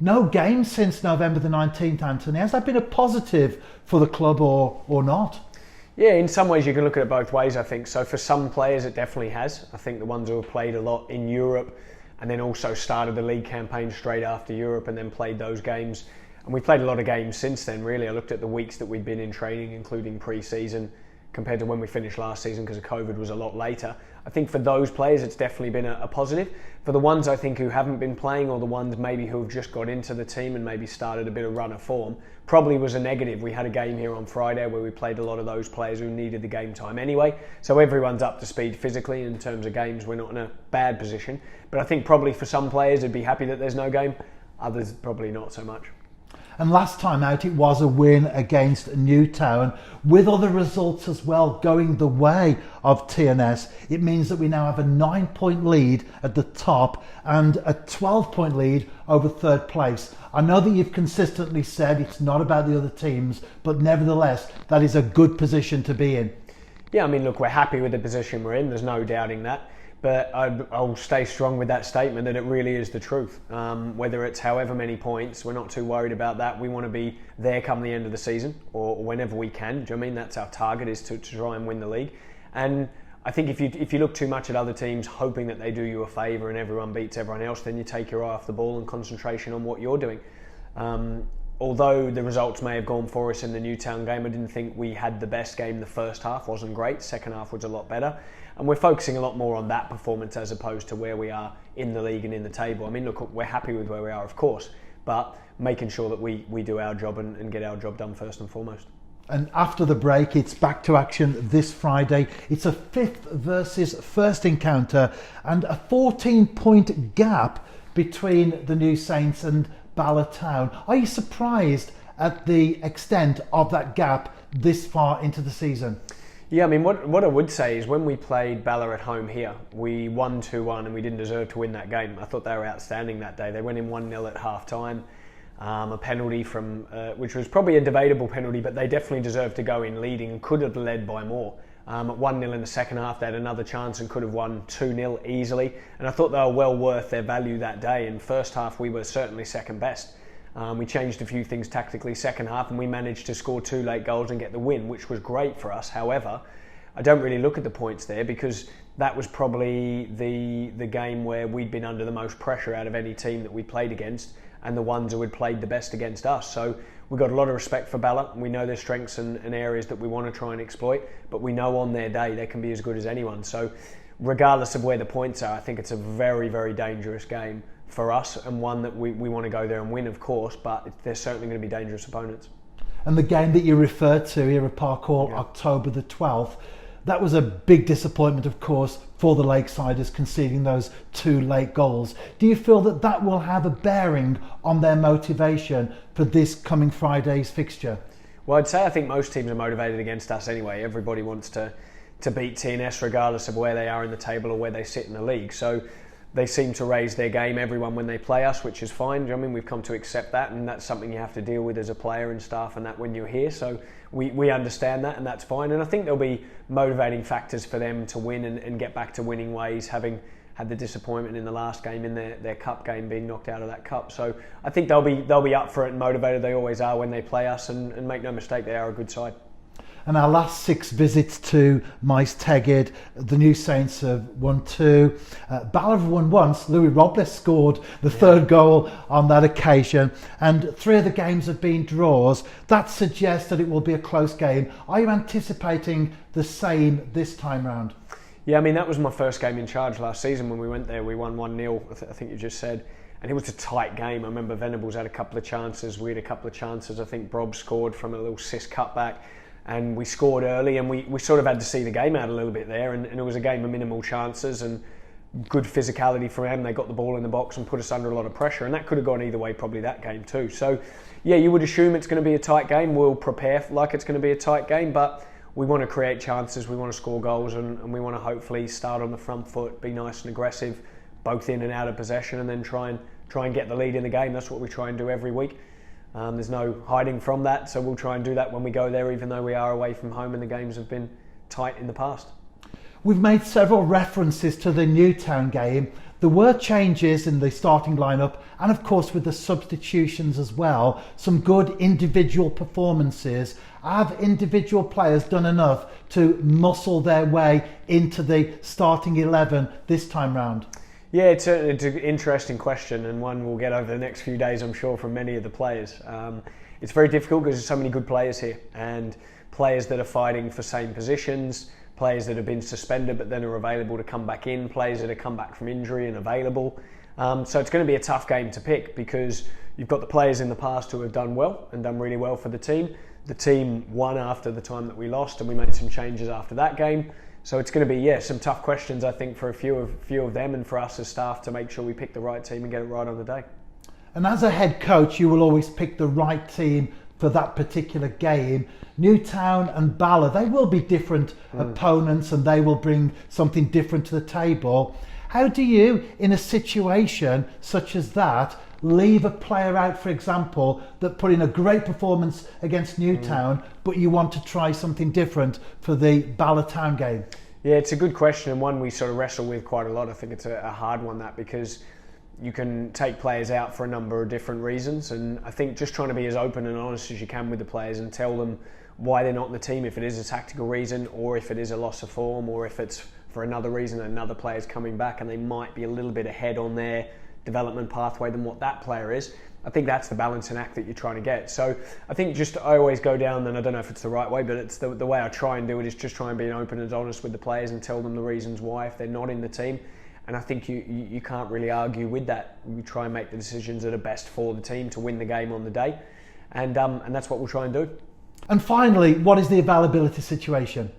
No games since November the 19th, Anthony. Has that been a positive for the club or not? Yeah, in some ways you can look at it both ways, I think. So for some players it definitely has. I think the ones who have played a lot in Europe and then also started the league campaign straight after Europe and then played those games. And we've played a lot of games since then, really. I looked at the weeks that we'd been in training, including pre-season, compared to when we finished last season because COVID was a lot later. I think for those players it's definitely been a positive. For the ones I think who haven't been playing, or the ones maybe who have just got into the team and maybe started a bit of run of form, probably was a negative. We had a game here on Friday where we played a lot of those players who needed the game time anyway, so everyone's up to speed physically. In terms of games, we're not in a bad position, but I think probably for some players they'd be happy that there's no game, others probably not so much. And last time out it was a win against Newtown, with other results as well going the way of TNS. It means that we now have a 9-point lead at the top and a 12-point lead over third place. I know that you've consistently said it's not about the other teams, but nevertheless that is a good position to be in. Yeah, I mean, look, we're happy with the position we're in, there's no doubting that. But I'll stay strong with that statement that it really is the truth. Whether it's however many points, we're not too worried about that. We want to be there come the end of the season or whenever we can. Do you know what I mean? That's our target, is to try and win the league. And I think if you look too much at other teams hoping that they do you a favour and everyone beats everyone else, then you take your eye off the ball and concentration on what you're doing. Although the results may have gone for us in the Newtown game, I didn't think we had the best game. The first half wasn't great, second half was a lot better. And we're focusing a lot more on that performance as opposed to where we are in the league and in the table. I mean, look, we're happy with where we are, of course, but making sure that we do our job and get our job done first and foremost. And after the break, it's back to action this Friday. It's a 5th versus 1st encounter and a 14-point gap between the New Saints and Bala Town. Are you surprised at the extent of that gap this far into the season? Yeah, I mean, what I would say is when we played Bala at home here, we won 2-1 and we didn't deserve to win that game. I thought they were outstanding that day. They went in 1-0 at half-time. A penalty from, which was probably a debatable penalty, but they definitely deserved to go in leading and could have led by more. At 1-0 in the second half, they had another chance and could have won 2-0 easily. And I thought they were well worth their value that day. In first half, we were certainly second best. We changed a few things tactically second half and we managed to score 2 late goals and get the win, which was great for us. However, I don't really look at the points there because that was probably the game where we'd been under the most pressure out of any team that we played against, and the ones who had played the best against us. So we've got a lot of respect for Bala. We know their strengths and areas that we want to try and exploit, but we know on their day they can be as good as anyone. So regardless of where the points are, I think it's a very, very dangerous game for us, and one that we want to go there and win, of course, but they're certainly going to be dangerous opponents. And the game that you referred to here at Park Hall, October the 12th, that was a big disappointment, of course, for the Lakesiders, conceding those 2 late goals. Do you feel that that will have a bearing on their motivation for this coming Friday's fixture? Well, I'd say I think most teams are motivated against us anyway. Everybody wants to beat TNS regardless of where they are in the table or where they sit in the league. So they seem to raise their game, everyone, when they play us, which is fine. Do you know what I mean? We've come to accept that, and that's something you have to deal with as a player and staff and that when you're here. So we understand that, and that's fine. And I think there'll be motivating factors for them to win and get back to winning ways, having had the disappointment in the last game in their cup game, being knocked out of that cup. So I think they'll be up for it and motivated. They always are when they play us, and make no mistake, they are a good side. And our last 6 visits to Maes Tegid, the New Saints have won 2. Bala have won once. Louis Robles scored the 3rd goal on that occasion. And 3 of the games have been draws. That suggests that it will be a close game. Are you anticipating the same this time round? Yeah, I mean, that was my first game in charge last season when we went there. We won 1-0, I think you just said. And it was a tight game. I remember Venables had a couple of chances. We had a couple of chances. I think Brob scored from a little cis cutback. And we scored early, and we sort of had to see the game out a little bit there, and it was a game of minimal chances and good physicality from them. They got the ball in the box and put us under a lot of pressure, and that could have gone either way, probably that game too. So yeah, you would assume it's going to be a tight game. We'll prepare like it's going to be a tight game, but we want to create chances, we want to score goals, and we want to hopefully start on the front foot, be nice and aggressive, both in and out of possession, and then try and get the lead in the game. That's what we try and do every week. There's no hiding from that, so we'll try and do that when we go there, even though we are away from home and the games have been tight in the past. We've made several references to the Newtown game. There were changes in the starting lineup, and of course with the substitutions as well, some good individual performances. Have individual players done enough to muscle their way into the starting 11 this time round? Yeah, it's an interesting question, and one we'll get over the next few days, I'm sure, from many of the players. It's very difficult because there's so many good players here, and players that are fighting for same positions, players that have been suspended but then are available to come back in, players that have come back from injury and available. So it's going to be a tough game to pick, because you've got the players in the past who have done well and done really well for the team. The team won after the time that we lost, and we made some changes after that game. So it's going to be, some tough questions, I think, for a few of them, and for us as staff to make sure we pick the right team and get it right on the day. And as a head coach, you will always pick the right team for that particular game. Newtown and Bala, they will be different opponents, and they will bring something different to the table. How do you, in a situation such as that, leave a player out, for example, that put in a great performance against Newtown, but you want to try something different for the Bala Town game? Yeah, it's a good question, and one we sort of wrestle with quite a lot. I think it's a hard one, that, because you can take players out for a number of different reasons, and I think just trying to be as open and honest as you can with the players and tell them why they're not in the team, if it is a tactical reason, or if it is a loss of form, or if it's for another reason, another player's coming back and they might be a little bit ahead on their development pathway than what that player is. I think that's the balancing act that you're trying to get. So I think I always go down, and I don't know if it's the right way, but it's the way I try and do it is just try and be open and honest with the players and tell them the reasons why if they're not in the team. And I think you can't really argue with that. We try and make the decisions that are best for the team to win the game on the day, and that's what we'll try and do. And finally, what is the availability situation?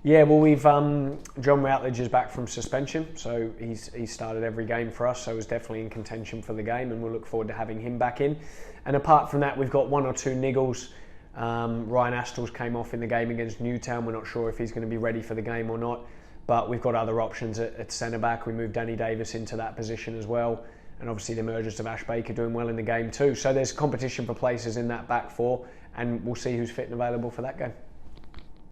Yeah, well, we've John Routledge is back from suspension, so he's started every game for us, so he's definitely in contention for the game, and we'll look forward to having him back in. And apart from that, we've got one or two niggles. Ryan Astles came off in the game against Newtown. We're not sure if he's going to be ready for the game or not, but we've got other options at centre back. We moved Danny Davis into that position as well, and obviously the emergence of Ash Baker doing well in the game too. So there's competition for places in that back four, and we'll see who's fit and available for that game.